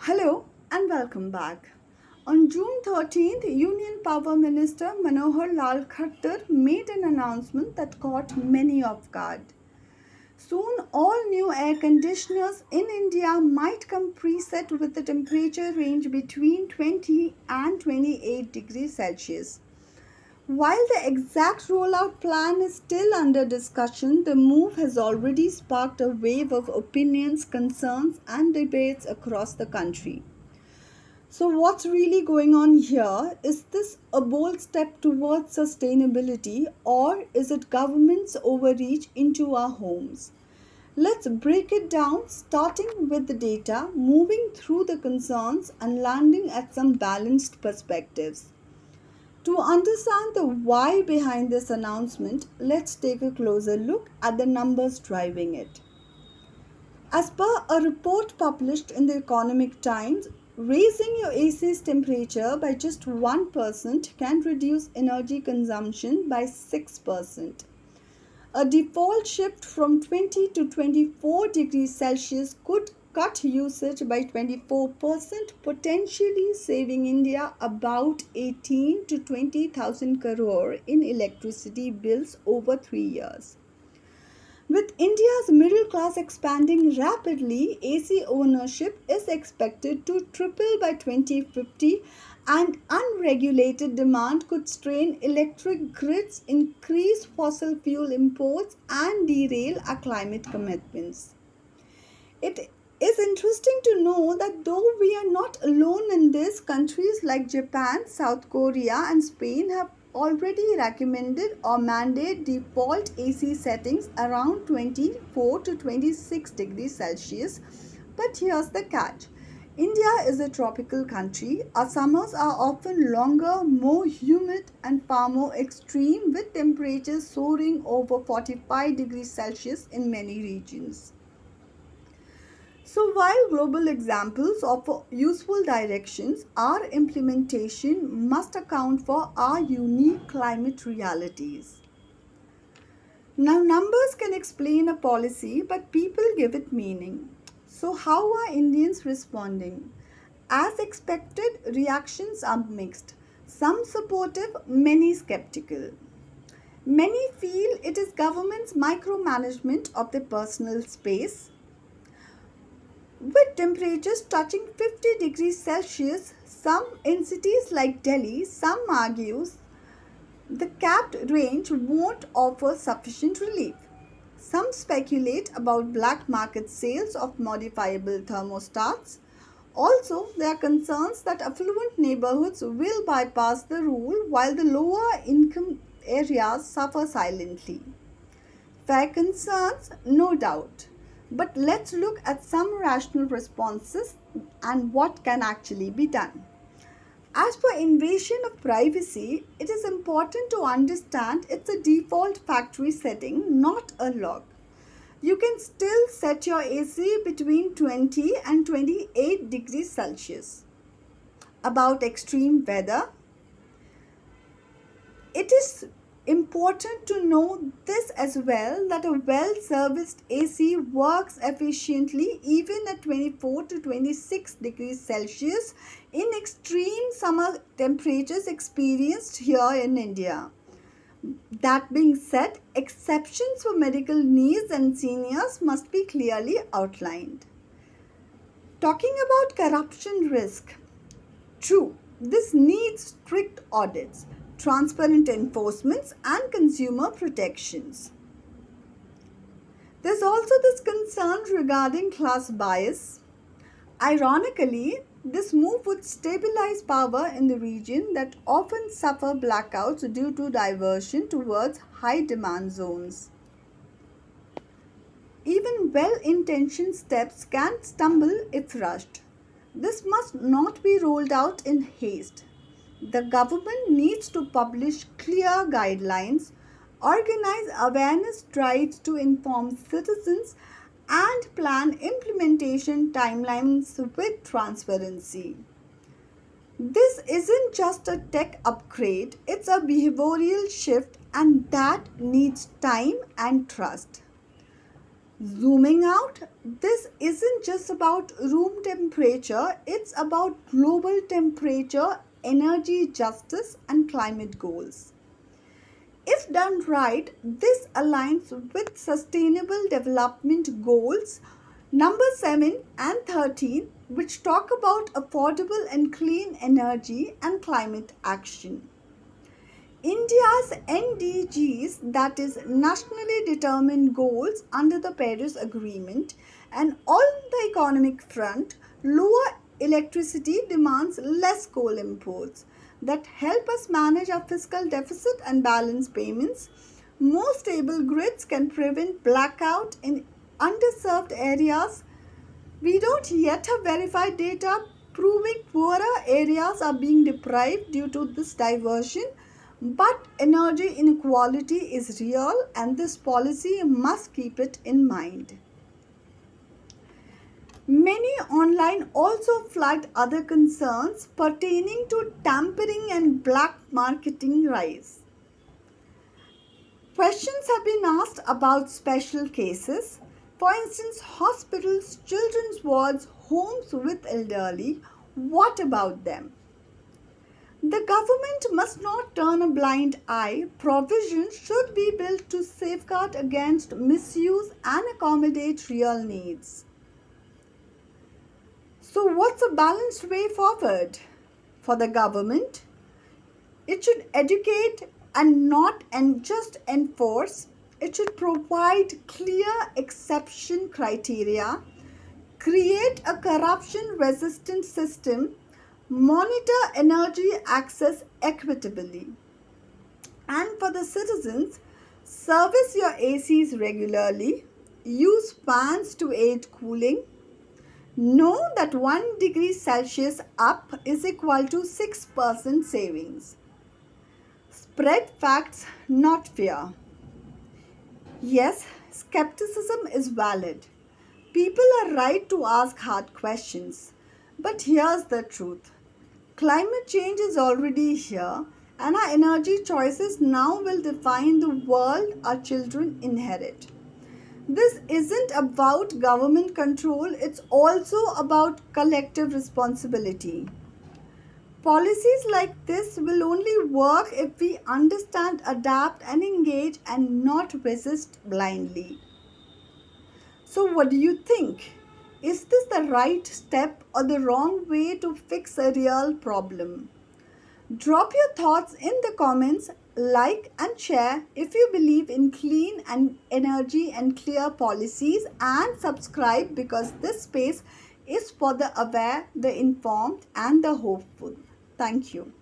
Hello and welcome back. On June 13th, Union Power Minister Manohar Lal Khattar made an announcement that caught many off guard. Soon, all new air conditioners in India might come preset with a temperature range between 20 and 28 degrees Celsius. While the exact rollout plan is still under discussion, the move has already sparked a wave of opinions, concerns, and debates across the country. So, what's really going on here? Is this a bold step towards sustainability or is it government's overreach into our homes? Let's break it down, starting with the data, moving through the concerns, and landing at some balanced perspectives. To understand the why behind this announcement, let's take a closer look at the numbers driving it. As per a report published in the Economic Times, raising your AC's temperature by just 1% can reduce energy consumption by 6%. A default shift from 20 to 24 degrees Celsius could cut usage by 24%, potentially saving India about 18 to 20,000 crore in electricity bills over 3 years. With India's middle class expanding rapidly, AC ownership is expected to triple by 2050, and unregulated demand could strain electric grids, increase fossil fuel imports, and derail our climate commitments. It is interesting to know that though we are not alone in this, countries like Japan, South Korea, and Spain have already recommended or mandate default AC settings around 24 to 26 degrees Celsius. But here's the catch. India is a tropical country. Our summers are often longer, more humid, and far more extreme, with temperatures soaring over 45 degrees Celsius in many regions. So, while global examples offer useful directions, our implementation must account for our unique climate realities. Now, numbers can explain a policy, but people give it meaning. So, how are Indians responding? As expected, reactions are mixed. Some supportive, many skeptical. Many feel it is government's micromanagement of their personal space. With temperatures touching 50 degrees Celsius, some in cities like Delhi, some argues the capped range won't offer sufficient relief. Some speculate about black market sales of modifiable thermostats. Also, there are concerns that affluent neighborhoods will bypass the rule while the lower income areas suffer silently. Fair concerns, no doubt. But let's look at some rational responses and what can actually be done. As for invasion of privacy, it is important to understand it's a default factory setting, not a log. You can still set your AC between 20 and 28 degrees Celsius. About extreme weather, it is important to know this as well that a well serviced AC works efficiently even at 24 to 26 degrees Celsius in extreme summer temperatures experienced here in India. That being said, exceptions for medical needs and seniors must be clearly outlined. Talking about corruption risk, true, this needs strict audits, transparent enforcements, and consumer protections. There's also this concern regarding class bias. Ironically, this move would stabilize power in the region that often suffer blackouts due to diversion towards high demand zones. Even well intentioned steps can stumble if rushed. This must not be rolled out in haste. The government needs to publish clear guidelines, organize awareness drives to inform citizens, and plan implementation timelines with transparency. This isn't just a tech upgrade, it's a behavioral shift, and that needs time and trust. Zooming out, this isn't just about room temperature, it's about global temperature, energy justice, and climate goals. If done right, this aligns with Sustainable Development Goals number 7 and 13, which talk about affordable and clean energy and climate action. India's NDGs, that is nationally determined goals under the Paris Agreement, and on the economic front, lower electricity demands less coal imports that help us manage our fiscal deficit and balance payments. More stable grids can prevent blackout in underserved areas. We don't yet have verified data proving poorer areas are being deprived due to this diversion, but energy inequality is real and this policy must keep it in mind. Many online also flagged other concerns pertaining to tampering and black marketing rise. Questions have been asked about special cases, for instance, hospitals, children's wards, homes with elderly. What about them? The government must not turn a blind eye. Provisions should be built to safeguard against misuse and accommodate real needs. So, what's a balanced way forward for the government? It should educate and not and just enforce. It should provide clear exception criteria, create a corruption resistant system, monitor energy access equitably. And for the citizens, service your ACs regularly, use fans to aid cooling. Know that 1 degree Celsius up is equal to 6% savings. Spread facts, not fear. Yes, skepticism is valid. People are right to ask hard questions. But here's the truth: climate change is already here, and our energy choices now will define the world our children inherit. This isn't about government control, it's also about collective responsibility. Policies like this will only work if we understand, adapt, and engage and not resist blindly. So, what do you think? Is this the right step or the wrong way to fix a real problem? Drop your thoughts in the comments, like and share if you believe in clean and energy and clear policies, and subscribe because this space is for the aware, the informed, and the hopeful. Thank you.